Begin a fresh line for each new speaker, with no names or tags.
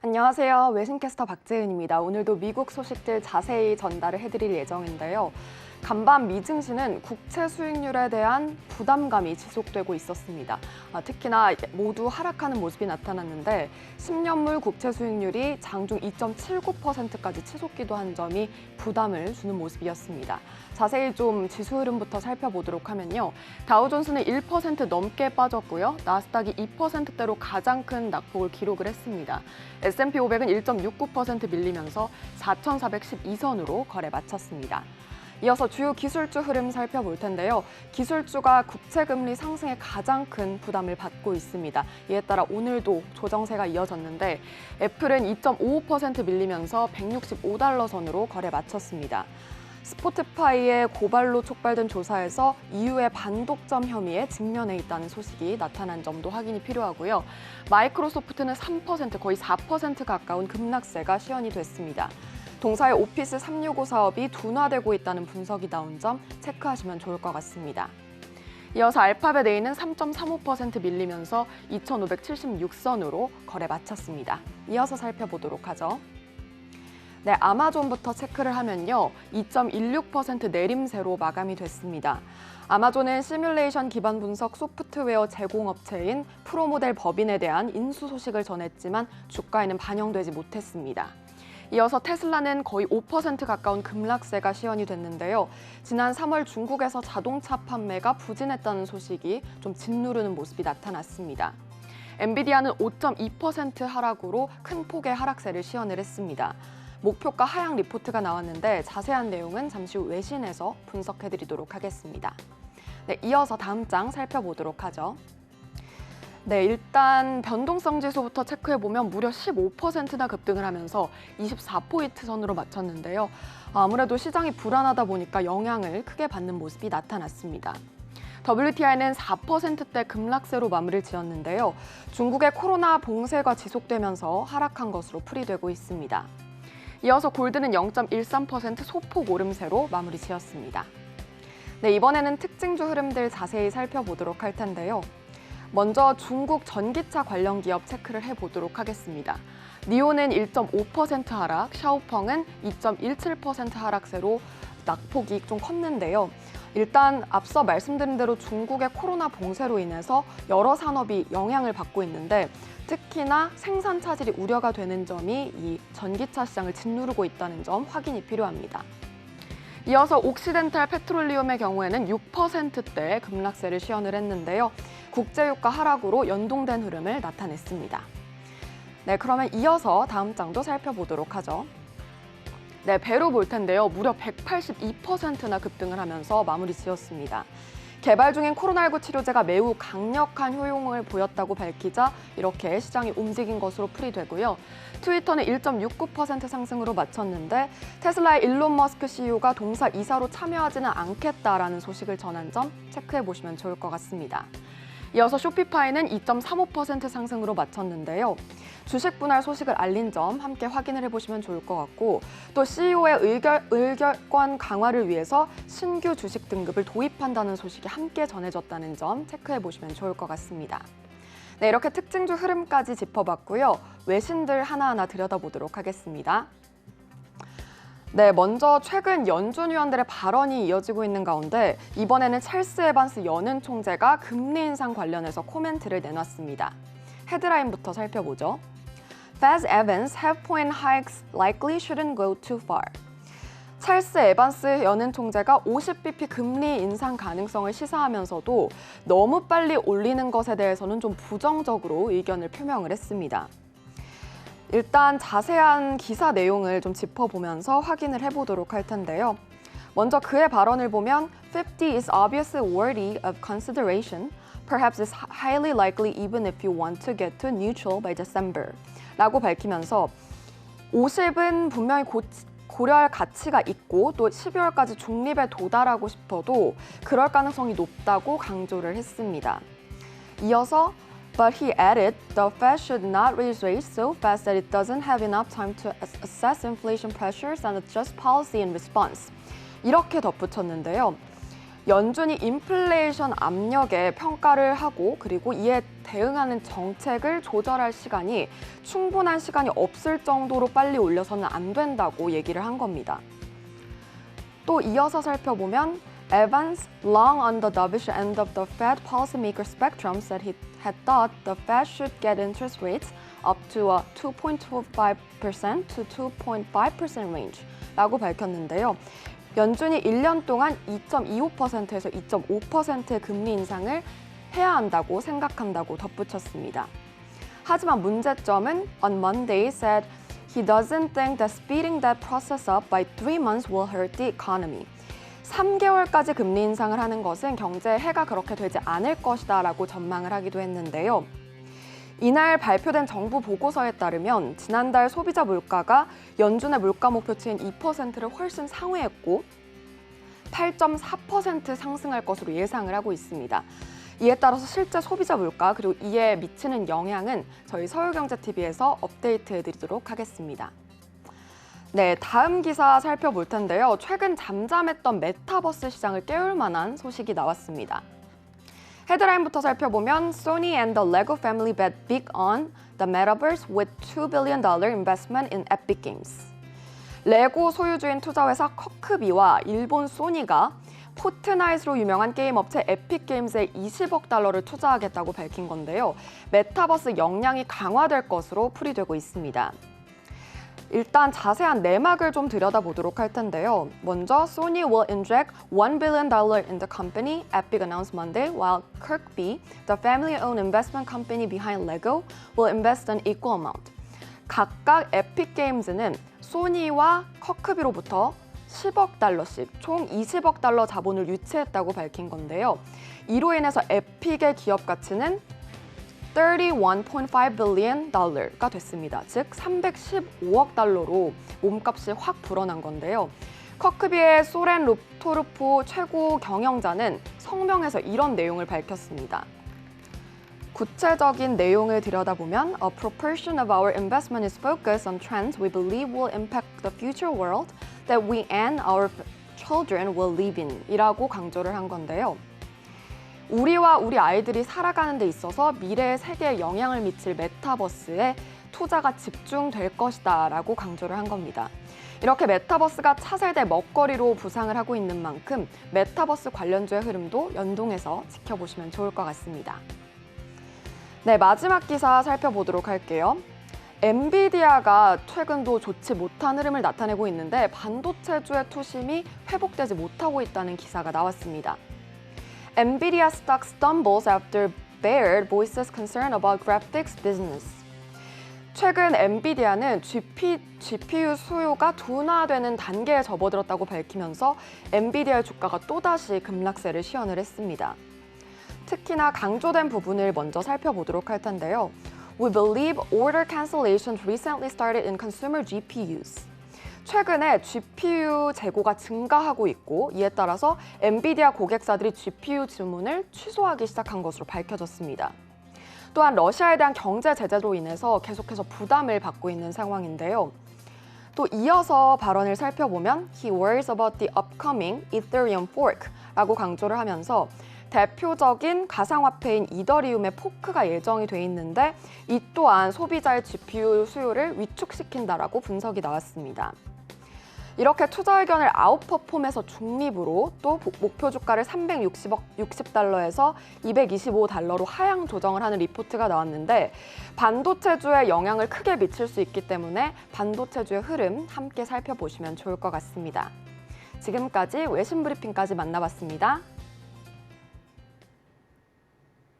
안녕하세요. 외신캐스터 박재은입니다. 오늘도 미국 소식들 자세히 전달을 해드릴 예정인데요. 간밤 미 증시는 국채 수익률에 대한 부담감이 지속되고 있었습니다. 특히나 모두 하락하는 모습이 나타났는데 10년물 국채 수익률이 장중 2.79%까지 치솟기도 한 점이 부담을 주는 모습이었습니다. 자세히 좀 지수 흐름부터 살펴보도록 하면요. 다우존스는 1% 넘게 빠졌고요. 나스닥이 2%대로 가장 큰 낙폭을 기록을 했습니다. S&P 500은 1.69% 밀리면서 4,412선으로 거래 마쳤습니다. 이어서 주요 기술주 흐름 살펴볼 텐데요. 기술주가 국채금리 상승에 가장 큰 부담을 받고 있습니다. 이에 따라 오늘도 조정세가 이어졌는데 애플은 2.55% 밀리면서 165달러 선으로 거래 마쳤습니다. 스포티파이의 고발로 촉발된 조사에서 EU의 반독점 혐의에 직면해 있다는 소식이 나타난 점도 확인이 필요하고요. 마이크로소프트는 3%, 거의 4% 가까운 급락세가 시현이 됐습니다. 동사의 오피스 365 사업이 둔화되고 있다는 분석이 나온 점 체크하시면 좋을 것 같습니다. 이어서 알파벳 A는 3.35% 밀리면서 2,576선으로 거래 마쳤습니다. 이어서 살펴보도록 하죠. 네, 아마존부터 체크를 하면요. 2.16% 내림세로 마감이 됐습니다. 아마존은 시뮬레이션 기반 분석 소프트웨어 제공업체인 프로모델 법인에 대한 인수 소식을 전했지만 주가에는 반영되지 못했습니다. 이어서 테슬라는 거의 5% 가까운 급락세가 시현이 됐는데요. 지난 3월 중국에서 자동차 판매가 부진했다는 소식이 좀 짓누르는 모습이 나타났습니다. 엔비디아는 5.2% 하락으로 큰 폭의 하락세를 시현을 했습니다. 목표가 하향 리포트가 나왔는데 자세한 내용은 잠시 후 외신에서 분석해드리도록 하겠습니다. 네, 이어서 다음 장 살펴보도록 하죠. 네, 일단 변동성 지수부터 체크해보면 무려 15%나 급등을 하면서 24포인트 선으로 마쳤는데요. 아무래도 시장이 불안하다 보니까 영향을 크게 받는 모습이 나타났습니다. WTI는 4%대 급락세로 마무리를 지었는데요. 중국의 코로나 봉쇄가 지속되면서 하락한 것으로 풀이되고 있습니다. 이어서 골드는 0.13% 소폭 오름세로 마무리 지었습니다. 네, 이번에는 특징주 흐름들 자세히 살펴보도록 할 텐데요. 먼저 중국 전기차 관련 기업 체크를 해보도록 하겠습니다. 니오는 1.5% 하락, 샤오펑은 2.17% 하락세로 낙폭이 좀 컸는데요. 일단 앞서 말씀드린 대로 중국의 코로나 봉쇄로 인해서 여러 산업이 영향을 받고 있는데 특히나 생산 차질이 우려가 되는 점이 이 전기차 시장을 짓누르고 있다는 점 확인이 필요합니다. 이어서 옥시덴탈 페트롤리움의 경우에는 6%대 급락세를 시현을 했는데요. 국제유가 하락으로 연동된 흐름을 나타냈습니다. 네, 그러면 이어서 다음 장도 살펴보도록 하죠. 네, 배로 볼 텐데요. 무려 182%나 급등을 하면서 마무리 지었습니다. 개발 중인 코로나19 치료제가 매우 강력한 효용을 보였다고 밝히자 이렇게 시장이 움직인 것으로 풀이되고요. 트위터는 1.69% 상승으로 마쳤는데 테슬라의 일론 머스크 CEO가 동사 이사로 참여하지는 않겠다라는 소식을 전한 점 체크해보시면 좋을 것 같습니다. 이어서 쇼피파이는 2.35% 상승으로 마쳤는데요. 주식 분할 소식을 알린 점 함께 확인을 해보시면 좋을 것 같고 또 CEO의 의결권 강화를 위해서 신규 주식 등급을 도입한다는 소식이 함께 전해졌다는 점 체크해보시면 좋을 것 같습니다. 네, 이렇게 특징주 흐름까지 짚어봤고요. 외신들 하나하나 들여다보도록 하겠습니다. 네, 먼저 최근 연준 위원들의 발언이 이어지고 있는 가운데 이번에는 찰스 에반스 연은 총재가 금리 인상 관련해서 코멘트를 내놨습니다. 헤드라인부터 살펴보죠. Fed Evans have point hikes likely shouldn't go too far. 찰스 에반스 연은 총재가 50bp 금리 인상 가능성을 시사하면서도 너무 빨리 올리는 것에 대해서는 좀 부정적으로 의견을 표명을 했습니다. 일단 자세한 기사 내용을 좀 짚어보면서 확인을 해보도록 할 텐데요. 먼저 그의 발언을 보면 50 is obviously worthy of consideration. Perhaps it's highly likely even if you want to get to neutral by December. 라고 밝히면서 50은 분명히 고려할 가치가 있고 또 12월까지 중립에 도달하고 싶어도 그럴 가능성이 높다고 강조를 했습니다. 이어서 But he added, the Fed should not raise rates so fast that it doesn't have enough time to assess inflation pressures and adjust policy in response. 이렇게 덧붙였는데요. 연준이 인플레이션 압력에 평가를 하고 그리고 이에 대응하는 정책을 조절할 시간이 충분한 시간이 없을 정도로 빨리 올려서는 안 된다고 얘기를 한 겁니다. 또 이어서 살펴보면 Evans, long on the dovish end of the Fed policymaker spectrum, said he had thought the Fed should get interest rates up to a 2.25% to 2.5% range 라고 밝혔는데요. 연준이 1년 동안 2.25%에서 2.5%의 금리 인상을 해야 한다고 생각한다고 덧붙였습니다. 하지만 문제점은 on Monday said he doesn't think that speeding that process up by 3 months will hurt the economy. 3개월까지 금리 인상을 하는 것은 경제에 해가 그렇게 되지 않을 것이다 라고 전망을 하기도 했는데요. 이날 발표된 정부 보고서에 따르면 지난달 소비자 물가가 연준의 물가 목표치인 2%를 훨씬 상회했고 8.4% 상승할 것으로 예상을 하고 있습니다. 이에 따라서 실제 소비자 물가 그리고 이에 미치는 영향은 저희 서울경제TV에서 업데이트해드리도록 하겠습니다. 네, 다음 기사 살펴볼 텐데요. 최근 잠잠했던 메타버스 시장을 깨울 만한 소식이 나왔습니다. 헤드라인부터 살펴보면 Sony and the Lego family bet big on the metaverse with $2 billion investment in Epic Games. 레고 소유주인 투자회사 커크비와 일본 소니가 포트나잇으로 유명한 게임 업체 에픽 게임즈에 20억 달러를 투자하겠다고 밝힌 건데요. 메타버스 역량이 강화될 것으로 풀이되고 있습니다. 일단 자세한 내막을 좀 들여다보도록 할 텐데요. 먼저 Sony will inject $1 billion in the company, Epic announced Monday, while Kirkby, the family-owned investment company behind Lego, will invest an equal amount. 각각 에픽 게임즈는 소니와 커크비로부터 10억 달러씩 총 20억 달러 자본을 유치했다고 밝힌 건데요. 이로 인해서 에픽의 기업 가치는 $31.5 billion가 됐습니다. 즉 315억 달러로 몸값이 확 불어난 건데요. 커크비의 소렌 루토르프 최고 경영자는 성명에서 이런 내용을 밝혔습니다. 구체적인 내용을 들여다보면 A proportion of our investment is focused on trends we believe will impact the future world that we and our children will live in 이라고 강조를 한 건데요. 우리와 우리 아이들이 살아가는 데 있어서 미래의 세계에 영향을 미칠 메타버스에 투자가 집중될 것이다 라고 강조를 한 겁니다. 이렇게 메타버스가 차세대 먹거리로 부상을 하고 있는 만큼 메타버스 관련주의 흐름도 연동해서 지켜보시면 좋을 것 같습니다. 네, 마지막 기사 살펴보도록 할게요. 엔비디아가 최근도 좋지 못한 흐름을 나타내고 있는데 반도체주의 투심이 회복되지 못하고 있다는 기사가 나왔습니다. NVIDIA stock stumbles after Baird voices concern about graphics business. 최근 엔비디아는 GPU 수요가 둔화되는 단계에 접어들었다고 밝히면서 엔비디아의 주가가 또다시 급락세를 시현을 했습니다. 특히나 강조된 부분을 먼저 살펴보도록 할 텐데요. We believe order cancellations recently started in consumer GPUs. 최근에 GPU 재고가 증가하고 있고 이에 따라서 엔비디아 고객사들이 GPU 주문을 취소하기 시작한 것으로 밝혀졌습니다. 또한 러시아에 대한 경제 제재로 인해서 계속해서 부담을 받고 있는 상황인데요. 또 이어서 발언을 살펴보면 He worries about the upcoming Ethereum fork라고 강조를 하면서 대표적인 가상화폐인 이더리움의 포크가 예정이 돼 있는데 이 또한 소비자의 GPU 수요를 위축시킨다라고 분석이 나왔습니다. 이렇게 투자 의견을 아웃퍼폼에서 중립으로 또 목표 주가를 360달러에서 225달러로 하향 조정을 하는 리포트가 나왔는데 반도체주에 영향을 크게 미칠 수 있기 때문에 반도체주의 흐름 함께 살펴보시면 좋을 것 같습니다. 지금까지 외신 브리핑까지 만나봤습니다.